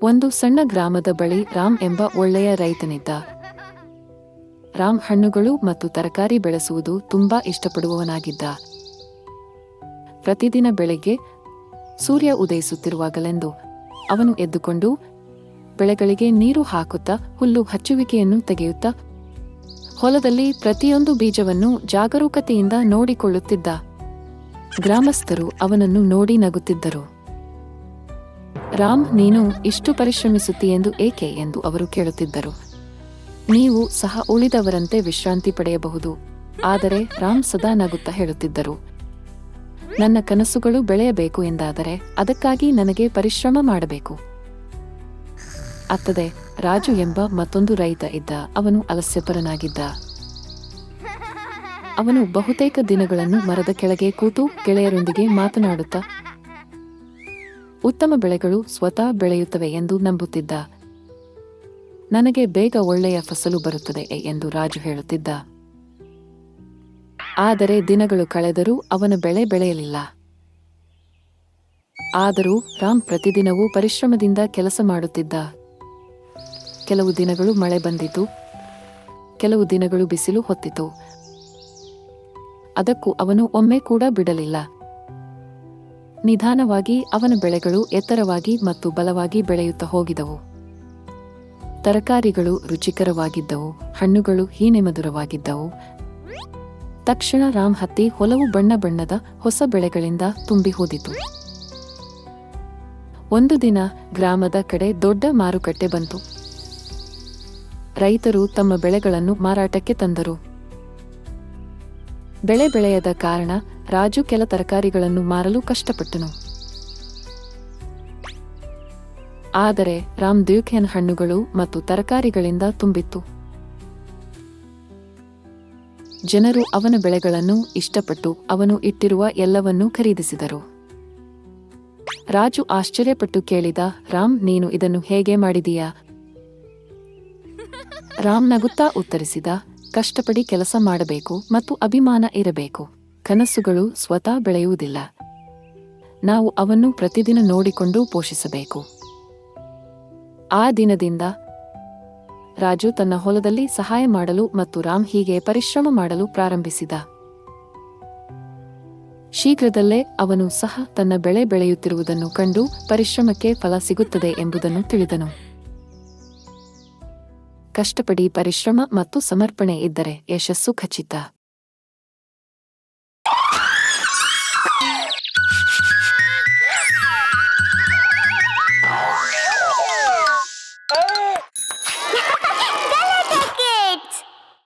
ಒಂದು ಸಣ್ಣ ಗ್ರಾಮದ ಬಳಿ ರಾಮ್ ಎಂಬ ಒಳ್ಳೆಯ ರೈತನಿದ್ದ. ರಾಮ್ ಹಣ್ಣುಗಳು ಮತ್ತು ತರಕಾರಿ ಬೆಳೆಸುವುದು ತುಂಬಾ ಇಷ್ಟಪಡುವವನಾಗಿದ್ದ. ಪ್ರತಿದಿನ ಬೆಳಗ್ಗೆ ಸೂರ್ಯ ಉದಯಿಸುತ್ತಿರುವಾಗಲೆಂದು ಅವನು ಎದ್ದುಕೊಂಡು ಬೆಳೆಗಳಿಗೆ ನೀರು ಹಾಕುತ್ತಾ, ಹುಲ್ಲು ಹಚ್ಚುವಿಕೆಯನ್ನು ತೆಗೆಯುತ್ತಾ, ಹೊಲದಲ್ಲಿ ಪ್ರತಿಯೊಂದು ಬೀಜವನ್ನು ಜಾಗರೂಕತೆಯಿಂದ ನೋಡಿಕೊಳ್ಳುತ್ತಿದ್ದ. ಗ್ರಾಮಸ್ಥರು ಅವನನ್ನು ನೋಡಿ ನಗುತ್ತಿದ್ದರು. ರಾಮ್, ನೀನು ಇಷ್ಟು ಪರಿಶ್ರಮಿಸುತ್ತೀಯೆಂದು ಏಕೆ ಎಂದು ಅವರು ಕೇಳುತ್ತಿದ್ದರು. ನೀವು ಸಹ ಉಳಿದವರಂತೆ ವಿಶ್ರಾಂತಿ ಪಡೆಯಬಹುದು. ಆದರೆ ರಾಮ್ ಸದಾ ನಗುತ್ತಾ ಹೇಳುತ್ತಿದ್ದರು, ನನ್ನ ಕನಸುಗಳು ಬೆಳೆಯಬೇಕು ಎಂದಾದರೆ ಅದಕ್ಕಾಗಿ ನನಗೆ ಪರಿಶ್ರಮ ಮಾಡಬೇಕು. ಅತ್ತದೆ ರಾಜು ಎಂಬ ಮತ್ತೊಂದು ರೈತ ಇದ್ದ. ಅವನು ಆಲಸ್ಯಪರನಾಗಿದ್ದ. ಅವನು ಬಹುತೇಕ ದಿನಗಳನ್ನು ಮರದ ಕೆಳಗೆ ಕೂತು ಗೆಳೆಯರೊಂದಿಗೆ ಮಾತನಾಡುತ್ತಾ ಉತ್ತಮ ಬೆಳೆಗಳು ಸ್ವತಃ ಬೆಳೆಯುತ್ತವೆ ಎಂದು ನಂಬುತ್ತಿದ್ದ. ನನಗೆ ಬೇಗ ಒಳ್ಳೆಯ ಫಸಲು ಬರುತ್ತದೆ ಎಂದು ರಾಜು ಹೇಳುತ್ತಿದ್ದ. ಆದರೆ ದಿನಗಳು ಕಳೆದರೂ ಅವನ ಬೆಳೆ ಬೆಳೆಯಲಿಲ್ಲ. ಆದರೂ ರಾಮ್ ಪ್ರತಿದಿನವೂ ಪರಿಶ್ರಮದಿಂದ ಕೆಲಸ ಮಾಡುತ್ತಿದ್ದ. ಕೆಲವು ದಿನಗಳು ಮಳೆ ಬಂದಿತು, ಕೆಲವು ದಿನಗಳು ಬಿಸಿಲು ಹೊತ್ತಿತು. ಅದಕ್ಕೂ ಅವನು ಒಮ್ಮೆ ಕೂಡ ಬಿಡಲಿಲ್ಲ. ನಿಧಾನವಾಗಿ ಅವನ ಬೆಳೆಗಳು ಎತ್ತರವಾಗಿ ಮತ್ತು ಬಲವಾಗಿ ಬೆಳೆಯುತ್ತಾ ಹೋಗಿದವು. ತರಕಾರಿಗಳು ರುಚಿಕರವಾಗಿದ್ದವು, ಹಣ್ಣುಗಳು ಹೀನೆ ಮಧುರವಾಗಿದ್ದವು. ತಕ್ಷಣ ರಾಮ್ ಹತ್ತಿ ಹೊಲವು ಬಣ್ಣ ಬಣ್ಣದ ಹೊಸ ಬೆಳೆಗಳಿಂದ ತುಂಬಿ ಹೋದಿತು. ಒಂದು ದಿನ ಗ್ರಾಮದ ಕಡೆ ದೊಡ್ಡ ಮಾರುಕಟ್ಟೆ ಬಂತು. ರೈತರು ತಮ್ಮ ಬೆಳೆಗಳನ್ನು ಮಾರಾಟಕ್ಕೆ ತಂದರು. ಬೆಳೆ ಬೆಳೆಯದ ಕಾರಣ ರಾಜು ಕೆಲ ತರಕಾರಿಗಳನ್ನು ಮಾರಲು ಕಷ್ಟಪಟ್ಟನು. ಆದರೆ ರಾಮ್ ದ್ಯೂಖೆನ್ ಹಣ್ಣುಗಳು ಮತ್ತು ತರಕಾರಿಗಳಿಂದ ತುಂಬಿತ್ತು. ಜನರು ಅವನ ಬೆಳೆಗಳನ್ನು ಇಷ್ಟಪಟ್ಟು ಅವನು ಇಟ್ಟಿರುವ ಎಲ್ಲವನ್ನೂ ಖರೀದಿಸಿದರು. ರಾಜು ಆಶ್ಚರ್ಯಪಟ್ಟು ಕೇಳಿದ, ರಾಮ್, ನೀನು ಇದನ್ನು ಹೇಗೆ ಮಾಡಿದೀಯಾ? ರಾಮ್ ನಗುತ್ತಾ ಉತ್ತರಿಸಿದ, ಕಷ್ಟಪಡಿ ಕೆಲಸ ಮಾಡಬೇಕು ಮತ್ತು ಅಭಿಮಾನ ಇರಬೇಕು. ಕನಸುಗಳು ಸ್ವತಃ ಬೆಳೆಯುವುದಿಲ್ಲ, ನಾವು ಅವನ್ನು ಪ್ರತಿದಿನ ನೋಡಿಕೊಂಡು ಪೋಷಿಸಬೇಕು. ಆ ದಿನದಿಂದ ರಾಜು ತನ್ನ ಹೊಲದಲ್ಲಿ ಸಹಾಯ ಮಾಡಲು ಮತ್ತು ರಾಮ್ ಹೀಗೆ ಪರಿಶ್ರಮ ಮಾಡಲು ಪ್ರಾರಂಭಿಸಿದ. ಶೀಘ್ರದಲ್ಲೇ ಅವನು ಸಹ ತನ್ನ ಬೆಳೆ ಬೆಳೆಯುತ್ತಿರುವುದನ್ನು ಕಂಡು ಪರಿಶ್ರಮಕ್ಕೆ ಫಲ ಸಿಗುತ್ತದೆ ಎಂಬುದನ್ನು ತಿಳಿದನು. ಕಷ್ಟಪಡಿ, ಪರಿಶ್ರಮ ಮತ್ತು ಸಮರ್ಪಣೆ ಇದ್ದರೆ ಯಶಸ್ಸು ಖಚಿತ.